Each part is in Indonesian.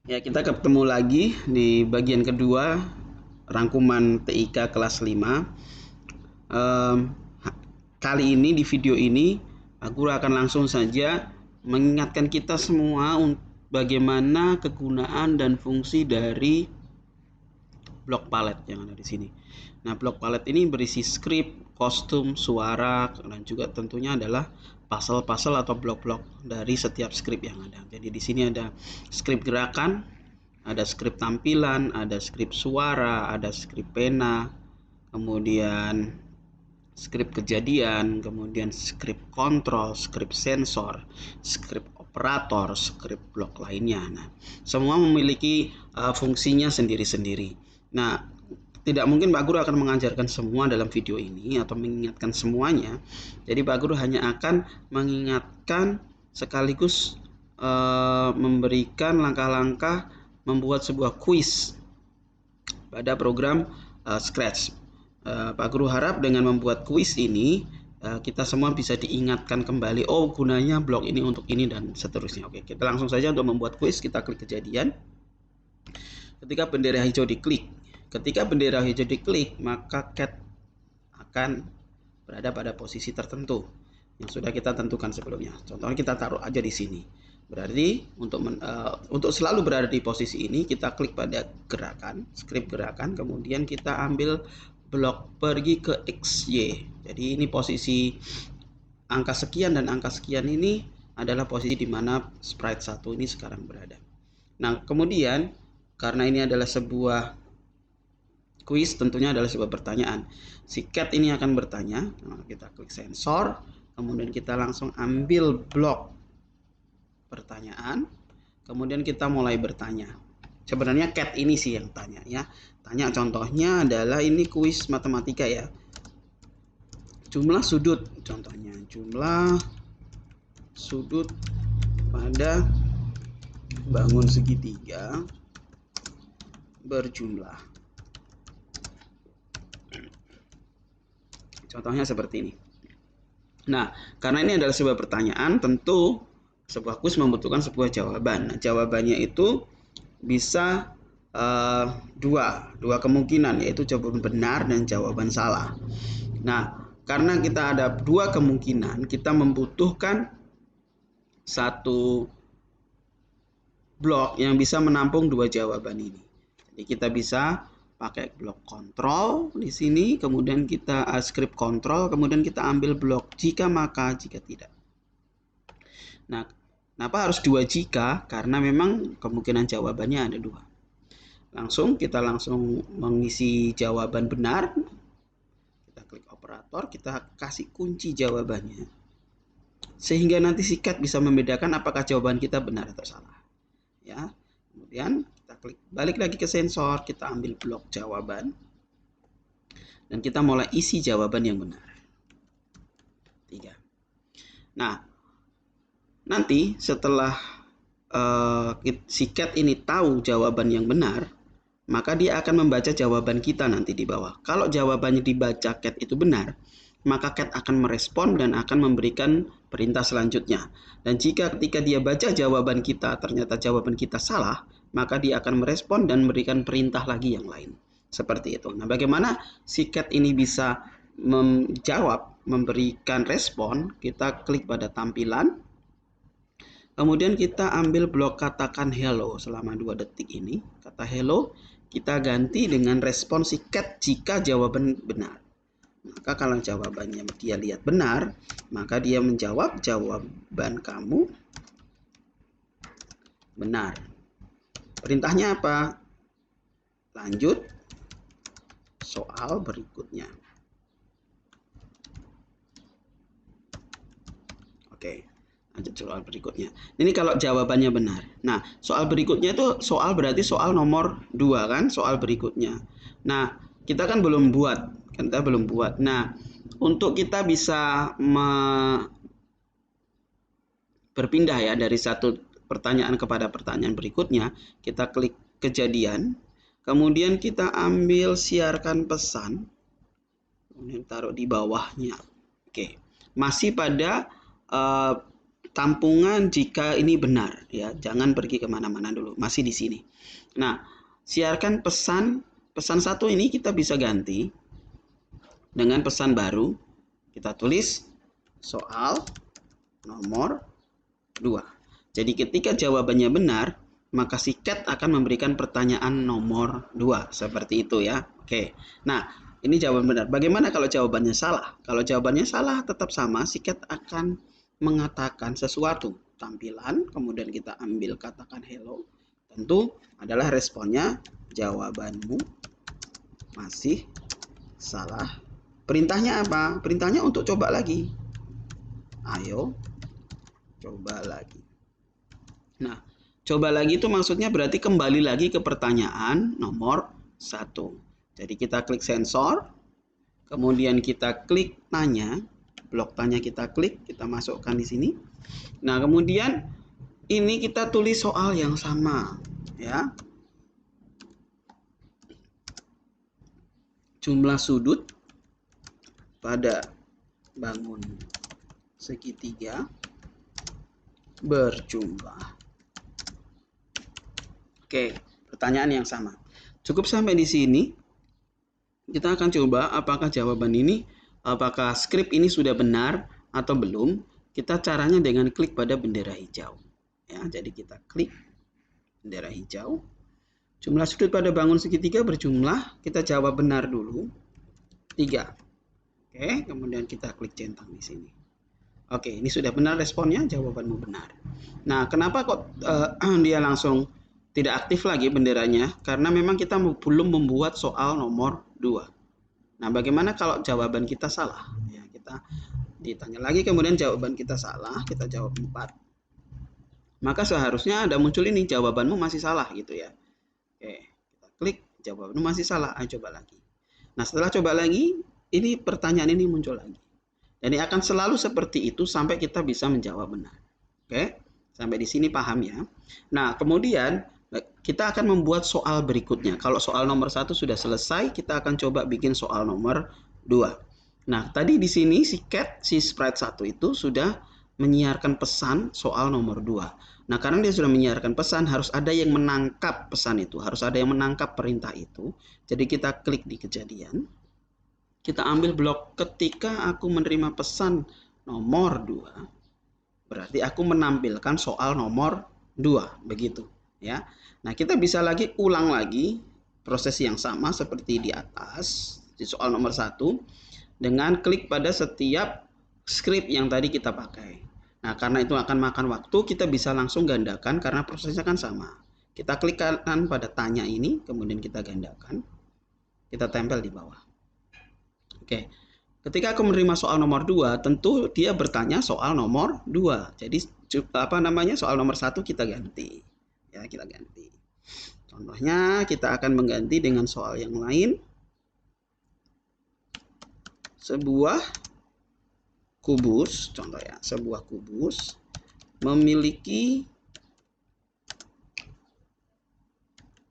Ya, kita ketemu lagi di bagian kedua rangkuman TIK kelas 5. Kali ini di video ini aku akan langsung saja mengingatkan kita semua bagaimana kegunaan dan fungsi dari block palette yang ada di sini. Nah, block palette ini berisi script, kostum, suara, dan juga tentunya adalah puzzle-puzzle atau blok-blok dari setiap script yang ada. Jadi di sini ada script gerakan, ada script tampilan, ada script suara, ada script pena, kemudian script kejadian, kemudian script kontrol, script sensor, script operator, script blok lainnya. Nah, semua memiliki fungsinya sendiri-sendiri. Nah, tidak mungkin Pak Guru akan mengajarkan semua dalam video ini atau mengingatkan semuanya. Jadi Pak Guru hanya akan mengingatkan sekaligus memberikan langkah-langkah membuat sebuah kuis pada program Scratch. Pak Guru harap dengan membuat kuis ini kita semua bisa diingatkan kembali, oh gunanya blok ini untuk ini dan seterusnya. Oke, kita langsung saja untuk membuat kuis. Kita klik kejadian. Ketika bendera hijau diklik, maka cat akan berada pada posisi tertentu yang sudah kita tentukan sebelumnya. Contohnya kita taruh aja di sini. Berarti untuk selalu berada di posisi ini, kita klik pada gerakan, script gerakan, kemudian kita ambil blok pergi ke XY. Jadi ini posisi angka sekian dan angka sekian ini adalah posisi di mana sprite 1 ini sekarang berada. Nah, kemudian karena ini adalah sebuah kuis, tentunya adalah sebuah pertanyaan. Si cat ini akan bertanya. Nah, kita klik sensor, kemudian kita langsung ambil blok pertanyaan, kemudian kita mulai bertanya. Sebenarnya cat ini sih yang tanya ya. Tanya contohnya adalah ini kuis matematika ya. Jumlah sudut, contohnya jumlah sudut pada bangun segitiga berjumlah. Contohnya seperti ini. Nah, karena ini adalah sebuah pertanyaan, tentu sebuah kuis membutuhkan sebuah jawaban. Nah, jawabannya itu bisa dua kemungkinan, yaitu jawaban benar dan jawaban salah. Nah, karena kita ada dua kemungkinan, kita membutuhkan satu blok yang bisa menampung dua jawaban ini. Jadi kita bisa pakai blok kontrol di sini, kemudian kita script kontrol, kemudian kita ambil blok jika maka jika tidak. Nah, kenapa harus dua jika? Karena memang kemungkinan jawabannya ada dua. Kita langsung mengisi jawaban benar. Kita klik operator, kita kasih kunci jawabannya. Sehingga nanti si cat bisa membedakan apakah jawaban kita benar atau salah. Ya. Kemudian kita klik balik lagi ke sensor, kita ambil blok jawaban. Dan kita mulai isi jawaban yang benar. 3. Nah, nanti setelah si cat ini tahu jawaban yang benar, maka dia akan membaca jawaban kita nanti di bawah. Kalau jawabannya dibaca cat itu benar, maka cat akan merespon dan akan memberikan perintah selanjutnya. Dan jika ketika dia baca jawaban kita ternyata jawaban kita salah, maka dia akan merespon dan memberikan perintah lagi yang lain. Seperti itu. Nah, bagaimana si cat ini bisa menjawab, memberikan respon? Kita klik pada tampilan. Kemudian kita ambil blok katakan hello selama 2 detik ini. Kata hello kita ganti dengan respon si cat jika jawaban benar. Maka kalau jawabannya dia lihat benar, maka dia menjawab jawaban kamu benar. Perintahnya apa? Lanjut soal berikutnya. Oke. Lanjut soal berikutnya. Ini kalau jawabannya benar. Nah, soal berikutnya itu soal berarti soal nomor 2 kan, soal berikutnya. Nah, kita kan belum buat. Nah, untuk kita bisa berpindah ya dari satu pertanyaan kepada pertanyaan berikutnya, kita klik kejadian, kemudian kita ambil siarkan pesan, kemudian taruh di bawahnya. Oke, masih pada tampungan jika ini benar ya. Jangan pergi kemana-mana dulu, masih di sini. Nah, siarkan pesan satu ini kita bisa ganti dengan pesan baru. Kita tulis soal nomor 2. Jadi ketika jawabannya benar, maka si cat akan memberikan pertanyaan nomor 2. Seperti itu ya. Oke. Nah, ini jawaban benar. Bagaimana kalau jawabannya salah? Kalau jawabannya salah tetap sama, si cat akan mengatakan sesuatu. Tampilan, kemudian kita ambil katakan hello. Tentu adalah responnya jawabanmu masih salah. Perintahnya apa? Perintahnya untuk coba lagi. Ayo, coba lagi. Nah, coba lagi itu maksudnya berarti kembali lagi ke pertanyaan nomor 1. Jadi kita klik sensor, kemudian kita klik tanya, blok tanya kita klik, kita masukkan di sini. Nah, kemudian ini kita tulis soal yang sama, ya. Jumlah sudut pada bangun segitiga berjumlah. Oke, pertanyaan yang sama. Cukup sampai di sini. Kita akan coba apakah jawaban ini, apakah skrip ini sudah benar atau belum. Kita caranya dengan klik pada bendera hijau. Ya, jadi kita klik bendera hijau. Jumlah sudut pada bangun segitiga berjumlah, kita jawab benar dulu. 3. Oke, kemudian kita klik centang di sini. Oke, ini sudah benar responnya, jawabanmu benar. Nah, kenapa kok dia langsung tidak aktif lagi benderanya? Karena memang kita belum membuat soal nomor 2. Nah, bagaimana kalau jawaban kita salah? Ya, kita ditanya lagi, kemudian jawaban kita salah, kita jawab 4. Maka seharusnya ada muncul ini, jawabanmu masih salah gitu ya. Oke, kita klik, jawabanmu masih salah, ayo coba lagi. Nah, setelah coba lagi, ini pertanyaan ini muncul lagi. Dan ini akan selalu seperti itu sampai kita bisa menjawab benar. Oke, sampai di sini paham ya. Nah, kemudian kita akan membuat soal berikutnya. Kalau soal nomor 1 sudah selesai, kita akan coba bikin soal nomor 2. Nah, tadi di sini si cat, si sprite 1 itu sudah menyiarkan pesan soal nomor 2. Nah, karena dia sudah menyiarkan pesan, harus ada yang menangkap pesan itu. Harus ada yang menangkap perintah itu. Jadi kita klik di kejadian. Kita ambil blok ketika aku menerima pesan nomor 2. Berarti aku menampilkan soal nomor 2. Begitu ya. Nah, kita bisa lagi ulang lagi proses yang sama seperti di atas di soal nomor 1 dengan klik pada setiap script yang tadi kita pakai. Nah, karena itu akan makan waktu, kita bisa langsung gandakan karena prosesnya kan sama. Kita klik kanan pada tanya ini, kemudian kita gandakan. Kita tempel di bawah. Oke. Ketika aku menerima soal nomor 2, tentu dia bertanya soal nomor 2. Jadi soal nomor 1 kita ganti. Ya, kita ganti. Contohnya kita akan mengganti dengan soal yang lain. Sebuah kubus, contoh ya, sebuah kubus memiliki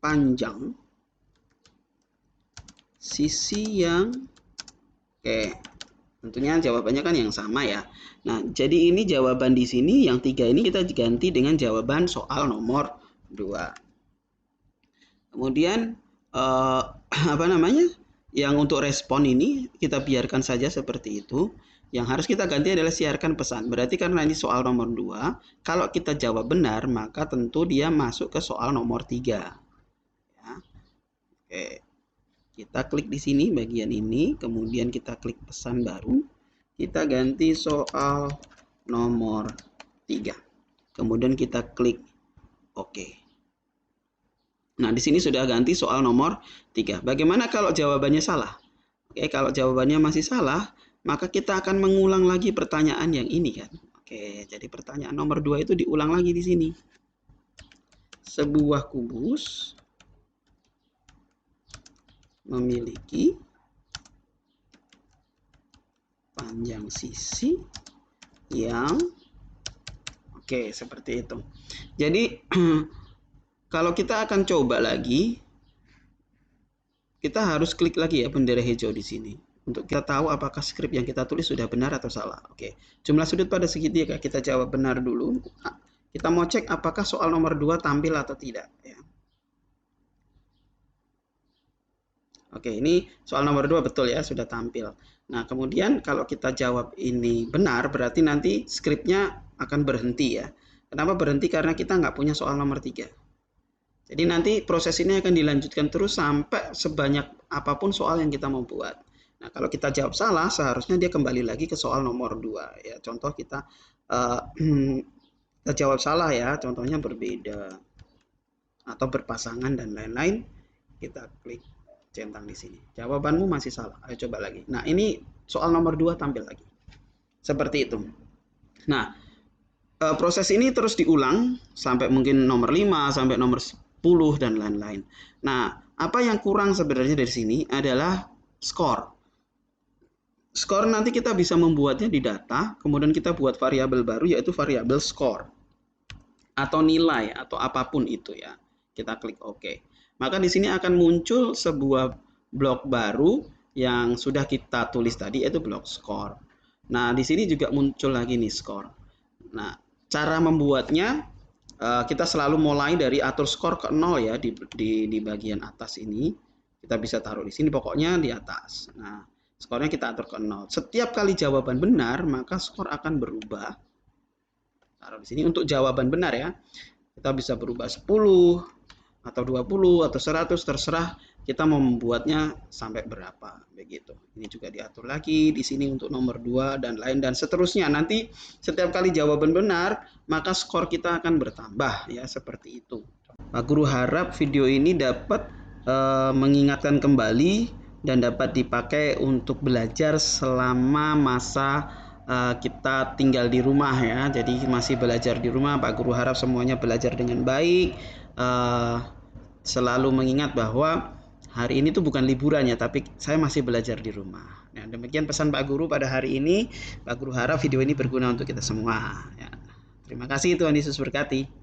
panjang sisi yang tentunya jawabannya kan yang sama ya. Nah, jadi ini jawaban di sini yang 3 ini kita ganti dengan jawaban soal nomor 2. Kemudian yang untuk respon ini kita biarkan saja seperti itu. Yang harus kita ganti adalah siarkan pesan. Berarti karena ini soal nomor 2, kalau kita jawab benar, maka tentu dia masuk ke soal nomor 3. Ya. Oke. Kita klik di sini bagian ini, kemudian kita klik pesan baru. Kita ganti soal nomor 3. Kemudian kita klik OK. Nah, di sini sudah ganti soal nomor 3. Bagaimana kalau jawabannya salah? Oke, kalau jawabannya masih salah, maka kita akan mengulang lagi pertanyaan yang ini kan. Oke, jadi pertanyaan nomor 2 itu diulang lagi di sini. Sebuah kubus memiliki panjang sisi yang seperti itu. Jadi kalau kita akan coba lagi, kita harus klik lagi ya bendera hijau di sini. untuk kita tahu apakah skrip yang kita tulis sudah benar atau salah. Oke, jumlah sudut pada segitiga kita jawab benar dulu. Kita mau cek apakah soal nomor 2 tampil atau tidak ya. Oke, ini soal nomor 2 betul ya, sudah tampil. Nah, kemudian kalau kita jawab ini benar, berarti nanti skripnya akan berhenti ya. Kenapa berhenti? Karena kita nggak punya soal nomor 3. Jadi nanti proses ini akan dilanjutkan terus sampai sebanyak apapun soal yang kita mau buat. Nah, kalau kita jawab salah, seharusnya dia kembali lagi ke soal nomor 2 ya. Contoh kita kita jawab salah ya, contohnya berbeda atau berpasangan dan lain-lain. Kita klik centang di sini. Jawabanmu masih salah. Ayo coba lagi. Nah, ini soal nomor 2 tampil lagi. Seperti itu. Nah, proses ini terus diulang sampai mungkin nomor 5 sampai nomor 10 dan lain-lain. Nah, apa yang kurang sebenarnya dari sini adalah skor. Skor nanti kita bisa membuatnya di data, kemudian kita buat variabel baru yaitu variabel skor. Atau nilai atau apapun itu ya. Kita klik OK. Maka di sini akan muncul sebuah blok baru yang sudah kita tulis tadi yaitu blok skor. Nah, di sini juga muncul lagi nih skor. Nah, cara membuatnya kita selalu mulai dari atur skor ke 0 ya di bagian atas ini. Kita bisa taruh di sini pokoknya di atas. Nah, skornya kita atur ke 0. Setiap kali jawaban benar, maka skor akan berubah. Taruh di sini untuk jawaban benar ya. Kita bisa berubah 10 atau 20 atau 100 terserah kita mau membuatnya sampai berapa begitu. Ini juga diatur lagi di sini untuk nomor 2 dan lain dan seterusnya. Nanti setiap kali jawaban benar, maka skor kita akan bertambah ya seperti itu. Pak Guru harap video ini dapat mengingatkan kembali dan dapat dipakai untuk belajar selama masa kita tinggal di rumah ya. Jadi masih belajar di rumah. Pak Guru harap semuanya belajar dengan baik. Selalu mengingat bahwa hari ini tuh bukan liburan ya, tapi saya masih belajar di rumah. Nah, demikian pesan Pak Guru pada hari ini. Pak Guru harap video ini berguna untuk kita semua. Ya. Terima kasih, Tuhan Yesus berkati.